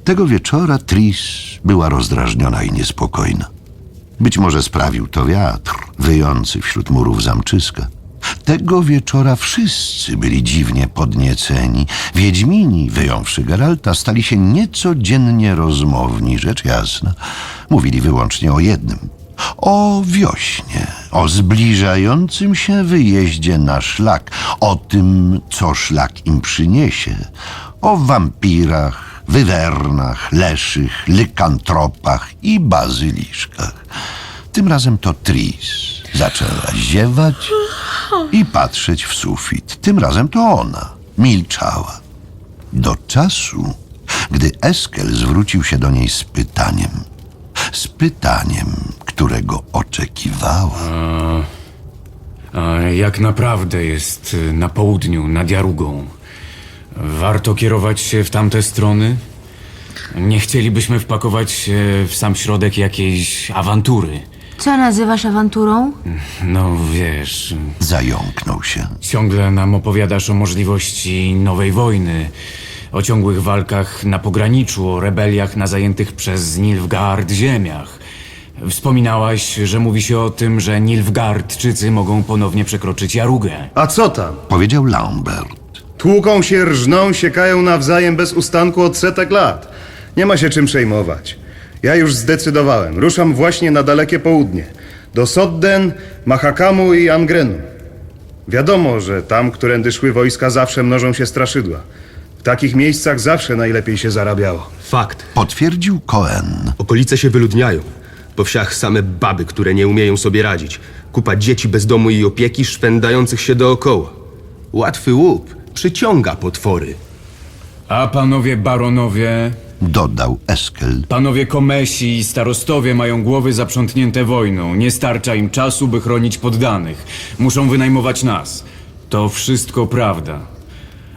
Tego wieczora Tris była rozdrażniona i niespokojna. Być może sprawił to wiatr wyjący wśród murów zamczyska. Tego wieczora wszyscy byli dziwnie podnieceni. Wiedźmini, wyjąwszy Geralta, stali się niecodziennie rozmowni, rzecz jasna. Mówili wyłącznie o jednym. O wiośnie, o zbliżającym się wyjeździe na szlak, o tym, co szlak im przyniesie, o wampirach, wywernach, leszych, lykantropach i bazyliszkach. Tym razem to Tris zaczęła ziewać i patrzeć w sufit. Tym razem to ona milczała. Do czasu, gdy Eskel zwrócił się do niej z pytaniem, którego oczekiwała. A jak naprawdę jest na południu, nad Jarugą? Warto kierować się w tamte strony? Nie chcielibyśmy wpakować się w sam środek jakiejś awantury. Co nazywasz awanturą? No wiesz, Zająknął się. ciągle nam opowiadasz o możliwości nowej wojny, o ciągłych walkach na pograniczu, o rebeliach na zajętych przez Nilfgaard ziemiach. Wspominałaś, że mówi się o tym, że Nilfgaardczycy mogą ponownie przekroczyć Jarugę. A co tam? Powiedział Lambert. Tłuką się, rżną, siekają nawzajem bez ustanku od setek lat. Nie ma się czym przejmować. Ja już zdecydowałem. Ruszam właśnie na dalekie południe. Do Sodden, Mahakamu i Angrenu. Wiadomo, że tam, którędy szły wojska, zawsze mnożą się straszydła. W takich miejscach zawsze najlepiej się zarabiało. Fakt. Potwierdził Cohen. Okolice się wyludniają. Po wsiach same baby, które nie umieją sobie radzić. Kupa dzieci bez domu i opieki, szwendających się dookoła. Łatwy łup przyciąga potwory. A panowie baronowie, Dodał Eskel. panowie komesi i starostowie mają głowy zaprzątnięte wojną. Nie starcza im czasu, by chronić poddanych. Muszą wynajmować nas. To wszystko prawda.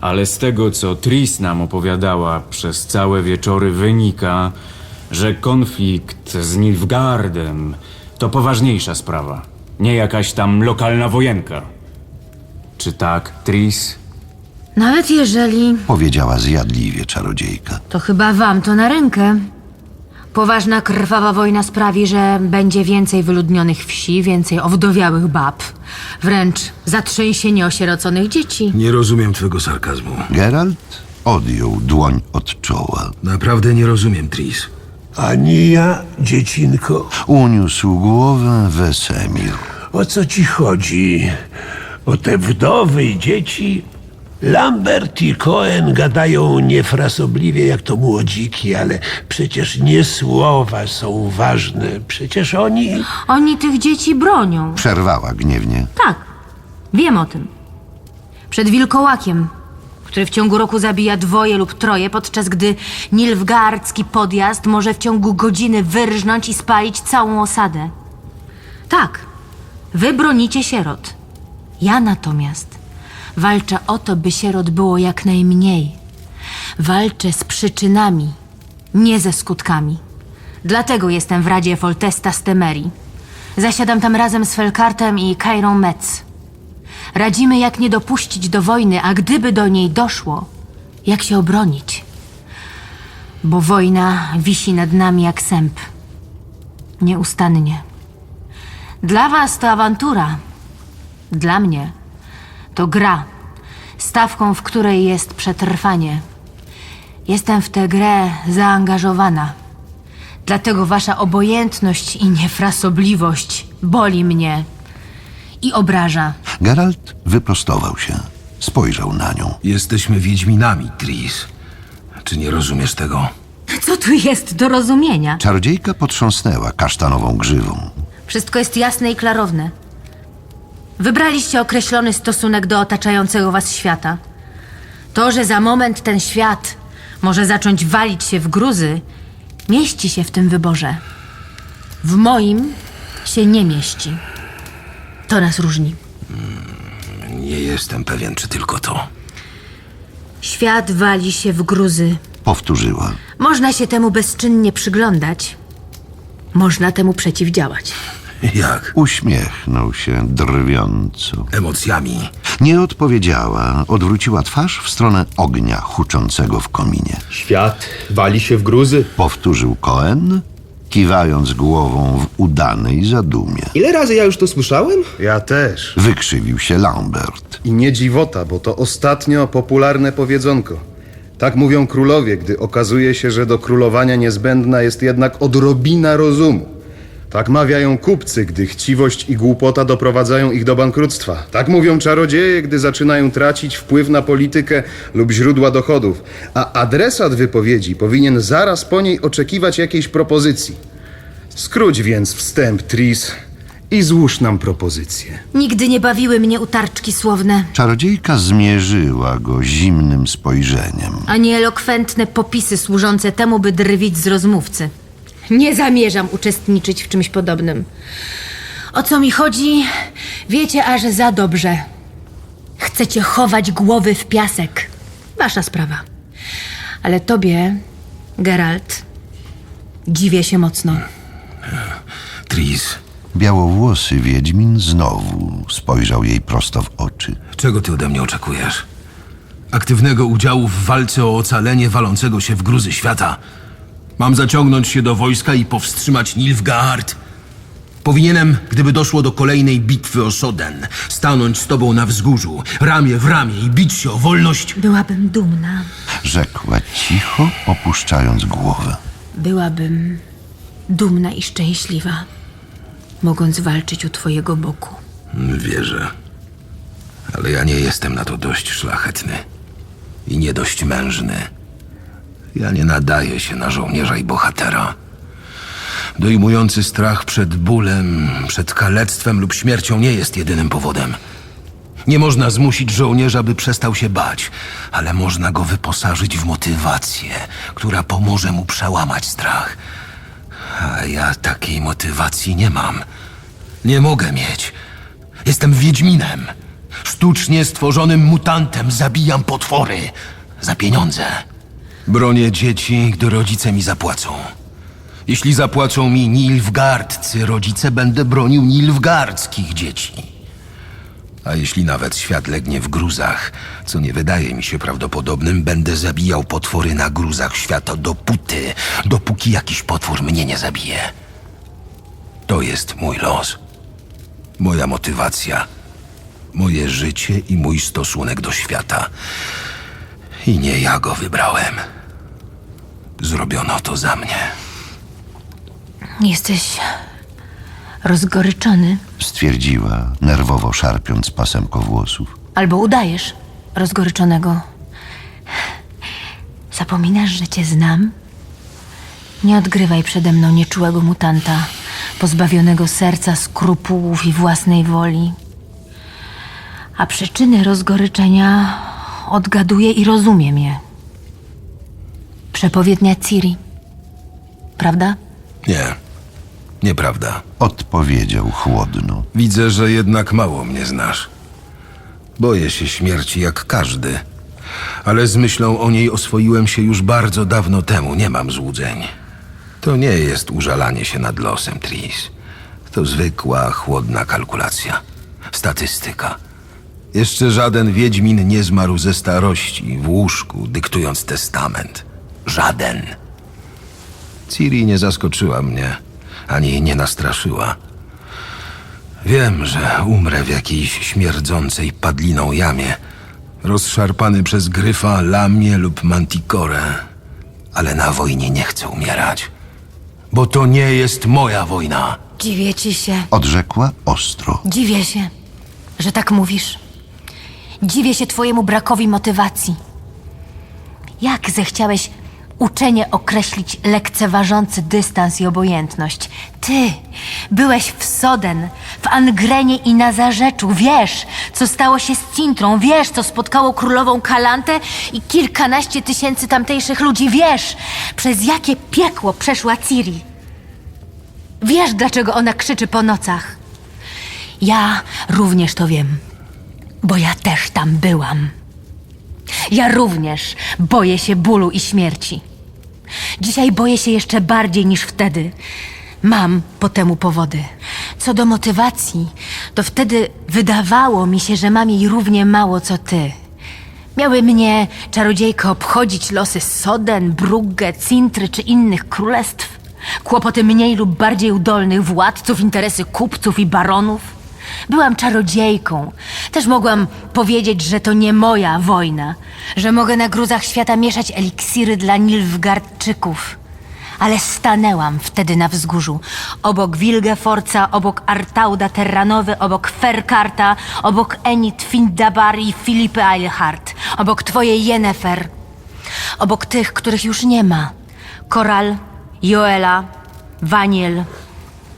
Ale z tego, co Tris nam opowiadała przez całe wieczory, wynika, że konflikt z Nilfgaardem to poważniejsza sprawa. Nie jakaś tam lokalna wojenka. Czy tak, Tris? Nawet jeżeli, Powiedziała zjadliwie czarodziejka. to chyba wam to na rękę. Poważna, krwawa wojna sprawi, że będzie więcej wyludnionych wsi, więcej owdowiałych bab. Wręcz zatrzęsienie osieroconych dzieci. Nie rozumiem twego sarkazmu. Geralt odjął dłoń od czoła. Naprawdę nie rozumiem, Tris. Ani ja, dziecinko. Uniósł głowę Wesemir. O co ci chodzi? O te wdowy i dzieci? Lambert i Cohen gadają niefrasobliwie jak to młodziki, ale przecież nie słowa są ważne. Przecież oni... Oni tych dzieci bronią. Przerwała gniewnie. Tak, wiem o tym. Przed wilkołakiem, który w ciągu roku zabija 2 lub 3, podczas gdy nilfgaardzki podjazd może w ciągu godziny wyrżnąć i spalić całą osadę. Tak, wy bronicie sierot. Ja natomiast walczę o to, by sierot było jak najmniej. Walczę z przyczynami, nie ze skutkami. Dlatego jestem w Radzie Foltesta z Temerii. Zasiadam tam razem z Felkartem i Kairą Metz. Radzimy, jak nie dopuścić do wojny, a gdyby do niej doszło, jak się obronić. Bo wojna wisi nad nami jak sęp. Nieustannie. Dla was to awantura. Dla mnie to gra, stawką w której jest przetrwanie. Jestem w tę grę zaangażowana. Dlatego wasza obojętność i niefrasobliwość boli mnie i obraża. Geralt wyprostował się. Spojrzał na nią. Jesteśmy wiedźminami, Tris. Czy nie rozumiesz tego? Co tu jest do rozumienia? Czarodziejka potrząsnęła kasztanową grzywą. Wszystko jest jasne i klarowne. Wybraliście określony stosunek do otaczającego was świata. To, że za moment ten świat może zacząć walić się w gruzy, mieści się w tym wyborze. W moim się nie mieści. To nas różni. Nie jestem pewien, czy tylko to. Świat wali się w gruzy. Powtórzyła. Można się temu bezczynnie przyglądać. Można temu przeciwdziałać. Jak? Uśmiechnął się drwiąco. Emocjami. Nie odpowiedziała, odwróciła twarz w stronę ognia huczącego w kominie. Świat wali się w gruzy. Powtórzył Cohen, kiwając głową w udanej zadumie. Ile razy ja już to słyszałem? Ja też. Wykrzywił się Lambert. I nie dziwota, bo to ostatnio popularne powiedzonko. Tak mówią królowie, gdy okazuje się, że do królowania niezbędna jest jednak odrobina rozumu. Tak mawiają kupcy, gdy chciwość i głupota doprowadzają ich do bankructwa. Tak mówią czarodzieje, gdy zaczynają tracić wpływ na politykę lub źródła dochodów. A adresat wypowiedzi powinien zaraz po niej oczekiwać jakiejś propozycji. Skróć więc wstęp, Tris, i złóż nam propozycję. Nigdy nie bawiły mnie utarczki słowne, Czarodziejka zmierzyła go zimnym spojrzeniem. ani elokwentne popisy służące temu, by drwić z rozmówcy. Nie zamierzam uczestniczyć w czymś podobnym. O co mi chodzi, wiecie aż za dobrze. Chcecie chować głowy w piasek. Wasza sprawa. Ale tobie, Geralt, dziwię się mocno. Tris, Białowłosy wiedźmin znowu spojrzał jej prosto w oczy. czego ty ode mnie oczekujesz? Aktywnego udziału w walce o ocalenie walącego się w gruzy świata? Mam zaciągnąć się do wojska i powstrzymać Nilfgaard? Powinienem, gdyby doszło do kolejnej bitwy o Soden, stanąć z tobą na wzgórzu, ramię w ramię i bić się o wolność? Byłabym dumna. Rzekła cicho, opuszczając głowę. Byłabym dumna i szczęśliwa, mogąc walczyć u twojego boku. Wierzę. Ale ja nie jestem na to dość szlachetny. I nie dość mężny. Ja nie nadaję się na żołnierza i bohatera. Dojmujący strach przed bólem, przed kalectwem lub śmiercią nie jest jedynym powodem. Nie można zmusić żołnierza, by przestał się bać, ale można go wyposażyć w motywację, która pomoże mu przełamać strach. A ja takiej motywacji nie mam. Nie mogę mieć. Jestem wiedźminem. Sztucznie stworzonym mutantem zabijam potwory. Za pieniądze. Bronię dzieci, gdy rodzice mi zapłacą. Jeśli zapłacą mi nilfgaardcy rodzice, będę bronił nilfgaardzkich dzieci. A jeśli nawet świat legnie w gruzach, co nie wydaje mi się prawdopodobnym, będę zabijał potwory na gruzach świata dopóki jakiś potwór mnie nie zabije. To jest mój los. Moja motywacja. Moje życie i mój stosunek do świata. I nie ja go wybrałem. Zrobiono to za mnie. Jesteś rozgoryczony, Stwierdziła, nerwowo szarpiąc pasemko włosów. albo udajesz rozgoryczonego. Zapominasz, że cię znam? Nie odgrywaj przede mną nieczułego mutanta, pozbawionego serca, skrupułów i własnej woli. A przyczyny rozgoryczenia odgaduję i rozumiem je. Przepowiednia Ciri. Prawda? Nie, nieprawda. Odpowiedział chłodno. Widzę, że jednak mało mnie znasz. Boję się śmierci jak każdy, ale z myślą o niej oswoiłem się już bardzo dawno temu, nie mam złudzeń. To nie jest użalanie się nad losem, Tris. To zwykła, chłodna kalkulacja. Statystyka. Jeszcze żaden wiedźmin nie zmarł ze starości w łóżku, dyktując testament. Żaden. Ciri nie zaskoczyła mnie, ani nie nastraszyła. Wiem, że umrę w jakiejś śmierdzącej padliną jamie, rozszarpany przez gryfa, lamię lub manticore. Ale na wojnie nie chcę umierać, bo to nie jest moja wojna. Dziwię ci się. Odrzekła ostro. Dziwię się, że tak mówisz. Dziwię się twojemu brakowi motywacji. Jak zechciałeś uczenie określić lekceważący dystans i obojętność? Ty byłeś w Soden, w Angrenie i na Zarzeczu. Wiesz, co stało się z Cintrą. Wiesz, co spotkało królową Kalantę i kilkanaście tysięcy tamtejszych ludzi. Wiesz, przez jakie piekło przeszła Ciri. Wiesz, dlaczego ona krzyczy po nocach. Ja również to wiem, bo ja też tam byłam. Ja również boję się bólu i śmierci. Dzisiaj boję się jeszcze bardziej niż wtedy. mam po temu powody. Co do motywacji, to wtedy wydawało mi się, że mam jej równie mało co ty. Miały mnie, czarodziejko, obchodzić losy Soden, Brugge, Cintry czy innych królestw? Kłopoty mniej lub bardziej udolnych władców, interesy kupców i baronów? Byłam czarodziejką. Też mogłam powiedzieć, że to nie moja wojna, że mogę na gruzach świata mieszać eliksiry dla Nilfgaardczyków. Ale stanęłam wtedy na wzgórzu, obok Wilgefortza, obok Artauda Terranowy, obok Ferkarta, obok Enid Findabar i Filipy Eilhart, obok twojej Yennefer, obok tych, których już nie ma. Koral, Joela, Vaniel.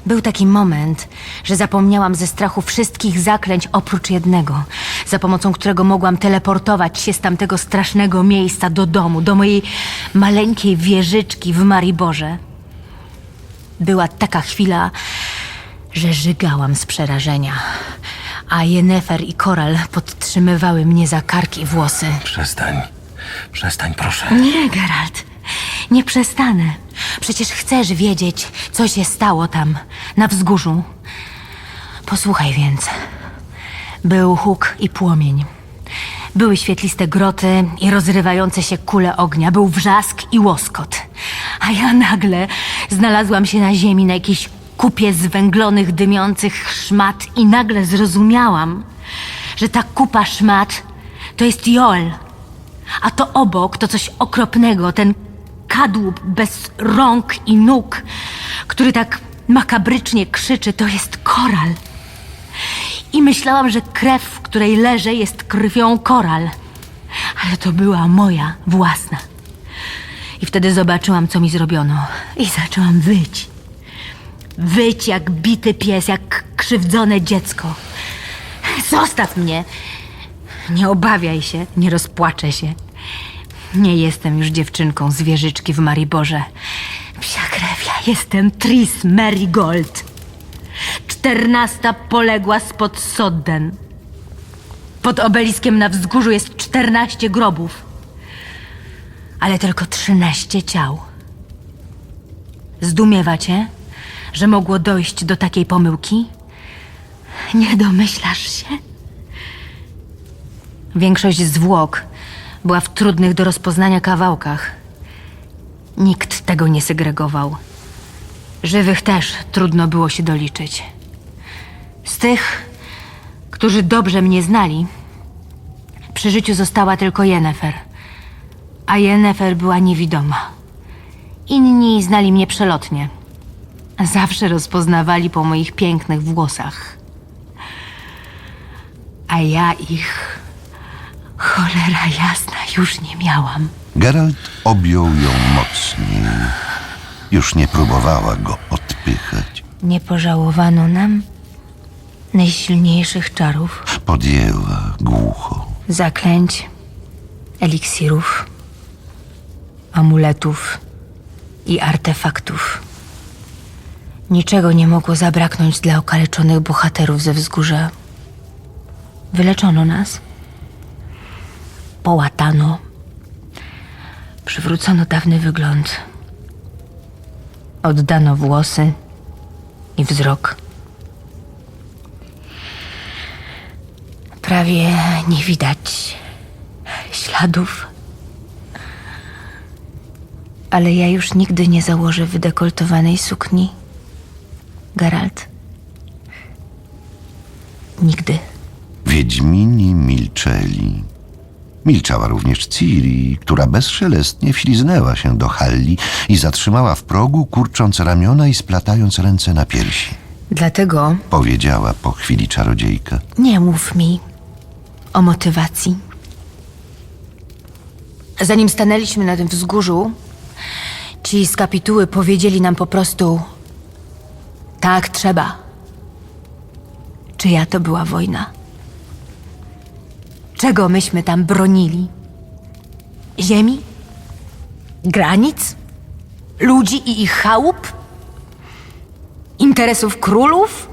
Był taki moment, że zapomniałam ze strachu wszystkich zaklęć oprócz jednego, za pomocą którego mogłam teleportować się z tamtego strasznego miejsca do domu, do mojej maleńkiej wieżyczki w Mariborze. Była taka chwila, że żygałam z przerażenia, a Yennefer i Koral podtrzymywały mnie za kark i włosy. Przestań, proszę. Nie, Geralt, nie przestanę. Przecież chcesz wiedzieć, co się stało tam, na wzgórzu. Posłuchaj więc. Był huk i płomień. Były świetliste groty i rozrywające się kule ognia. Był wrzask i łoskot. A ja nagle znalazłam się na ziemi na jakiejś kupie zwęglonych, dymiących szmat i nagle zrozumiałam, że ta kupa szmat to jest Jol. A to obok to coś okropnego, ten kadłub bez rąk i nóg, który tak makabrycznie krzyczy, to jest Koral. I myślałam, że krew, w której leżę, jest krwią Koral. Ale to była moja własna. I wtedy zobaczyłam, co mi zrobiono. I zaczęłam wyć. Wyć jak bity pies, jak krzywdzone dziecko. Zostaw mnie! Nie obawiaj się, nie rozpłaczę się. Nie jestem już dziewczynką z wieżyczki w Mariborze. Psia krew, ja jestem Tris Merigold. 14 poległa spod Sodden. Pod obeliskiem na wzgórzu jest 14 grobów. Ale tylko 13 ciał. Zdumiewa cię, że mogło dojść do takiej pomyłki? Nie domyślasz się? Większość zwłok była w trudnych do rozpoznania kawałkach. Nikt tego nie segregował. Żywych też trudno było się doliczyć. Z tych, którzy dobrze mnie znali, przy życiu została tylko Yennefer, a Yennefer była niewidoma. Inni znali mnie przelotnie. Zawsze rozpoznawali po moich pięknych włosach. A ja ich, cholera jasna, już nie miałam. Geralt objął ją mocniej. Już nie próbowała go odpychać. Nie pożałowano nam najsilniejszych czarów, Podjęła głucho. zaklęć, eliksirów, amuletów i artefaktów. Niczego nie mogło zabraknąć dla okaleczonych bohaterów ze wzgórza. Wyleczono nas, połatano, przywrócono dawny wygląd, oddano włosy i wzrok. Prawie nie widać śladów, ale ja już nigdy nie założę wydekoltowanej sukni, Geralt. Nigdy. Wiedźmini milczeli. Milczała również Ciri, która bezszelestnie wśliznęła się do Halli i zatrzymała w progu, kurcząc ramiona i splatając ręce na piersi. Dlatego Powiedziała po chwili czarodziejka. nie mów mi o motywacji. Zanim stanęliśmy na tym wzgórzu, ci z kapituły powiedzieli nam po prostu: tak trzeba. Czyja to była wojna? Czego myśmy tam bronili? Ziemi? Granic? Ludzi i ich chałup? Interesów królów?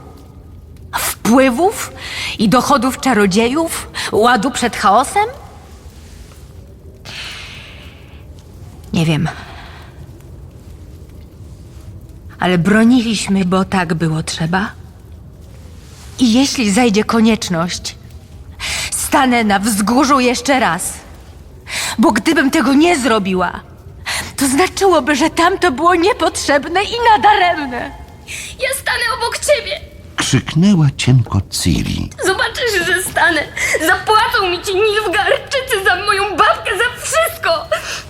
Wpływów i dochodów czarodziejów? Ładu przed chaosem? Nie wiem. Ale broniliśmy, bo tak było trzeba. I jeśli zajdzie konieczność, stanę na wzgórzu jeszcze raz. Bo gdybym tego nie zrobiła, to znaczyłoby, że tamto było niepotrzebne i nadaremne. Ja stanę obok ciebie! Krzyknęła cienko Ciri. Zobaczysz, że stanę! Zapłacą mi ci Nilfgaardczycy za moją babkę, za wszystko!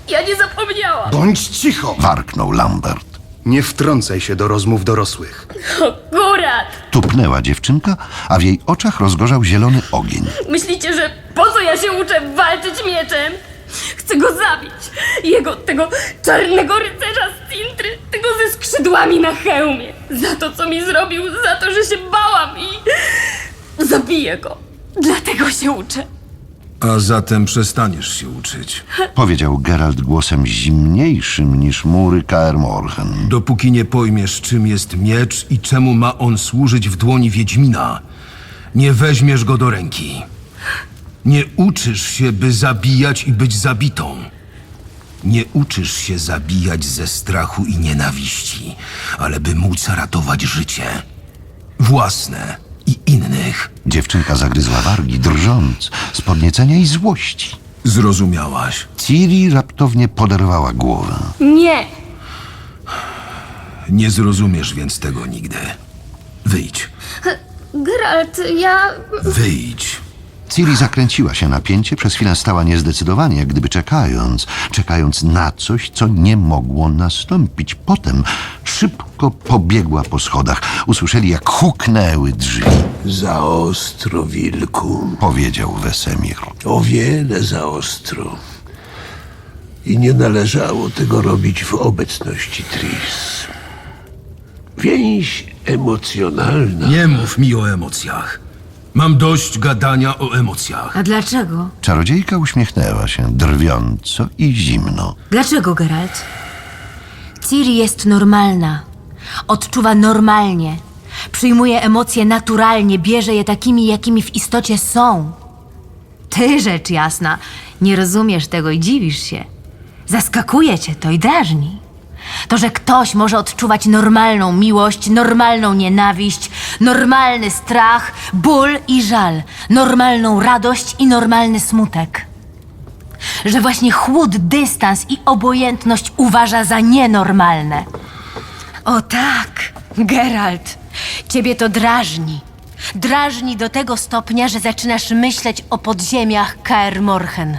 Ja nie zapomniałam! Bądź cicho! Warknął Lambert. Nie wtrącaj się do rozmów dorosłych. Akurat! Tupnęła dziewczynka, a w jej oczach rozgorzał zielony ogień. Myślicie, że po co ja się uczę walczyć mieczem? Chcę go zabić! Tego czarnego rycerza z Cintry, tego ze skrzydłami na hełmie! Za to, co mi zrobił, za to, że się bałam i... zabiję go! Dlatego się uczę! A zatem przestaniesz się uczyć. Powiedział Geralt głosem zimniejszym niż mury Kaer Morhen. Dopóki nie pojmiesz, czym jest miecz i czemu ma on służyć w dłoni Wiedźmina, nie weźmiesz go do ręki. Nie uczysz się, by zabijać i być zabitą. Nie uczysz się zabijać ze strachu i nienawiści, ale by móc ratować życie. Własne i innych. Dziewczynka zagryzła wargi, drżąc z podniecenia i złości. Zrozumiałaś. Ciri raptownie poderwała głowę. Nie! Nie zrozumiesz więc tego nigdy. Wyjdź. Geralt, ja... Wyjdź. Ciri zakręciła się napięcie, przez chwilę stała niezdecydowanie, jak gdyby czekając na coś, co nie mogło nastąpić. Potem szybko pobiegła po schodach. Usłyszeli, jak huknęły drzwi. Za ostro, wilku. Powiedział Wesemir. O wiele za ostro. I nie należało tego robić w obecności Tris. Więź emocjonalna. Nie mów mi o emocjach. Mam dość gadania o emocjach. A dlaczego? Czarodziejka uśmiechnęła się drwiąco i zimno. Dlaczego, Geralt? Ciri jest normalna. Odczuwa normalnie. Przyjmuje emocje naturalnie, bierze je takimi, jakimi w istocie są. Ty, rzecz jasna, nie rozumiesz tego i dziwisz się. Zaskakuje cię to i drażni. To, że ktoś może odczuwać normalną miłość, normalną nienawiść, normalny strach, ból i żal, normalną radość i normalny smutek. Że właśnie chłód, dystans i obojętność uważa za nienormalne. O tak, Geralt, ciebie to drażni. Drażni do tego stopnia, że zaczynasz myśleć o podziemiach Kaer Morhen,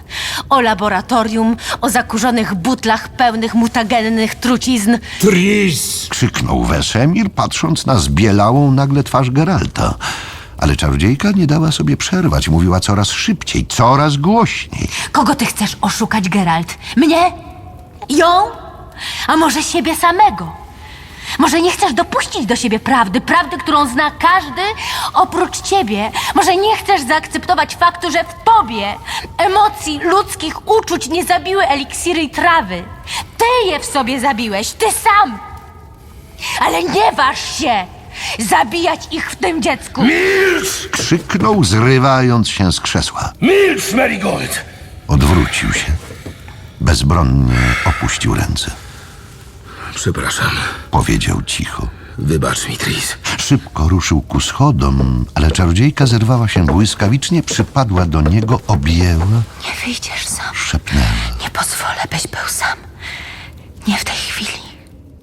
o laboratorium, o zakurzonych butlach pełnych mutagennych trucizn. Tris! Krzyknął Wesemir, patrząc na zbielałą nagle twarz Geralta. Ale czarodziejka nie dała sobie przerwać. Mówiła coraz szybciej, coraz głośniej. Kogo ty chcesz oszukać, Geralt? Mnie? Ją? A może siebie samego? Może nie chcesz dopuścić do siebie prawdy, którą zna każdy oprócz ciebie? Może nie chcesz zaakceptować faktu, że w tobie emocji, ludzkich uczuć nie zabiły eliksiry i trawy? Ty je w sobie zabiłeś, ty sam! Ale nie waż się zabijać ich w tym dziecku! Krzyknął, zrywając się z krzesła. Milcz, Marigold! Odwrócił się. Bezbronnie opuścił ręce. Przepraszam. Powiedział cicho. Wybacz mi, Tris. Szybko ruszył ku schodom, ale czarodziejka zerwała się błyskawicznie, przypadła do niego, objęła, Nie wyjdziesz sam. szepnęła. Nie pozwolę, byś był sam. Nie w tej chwili.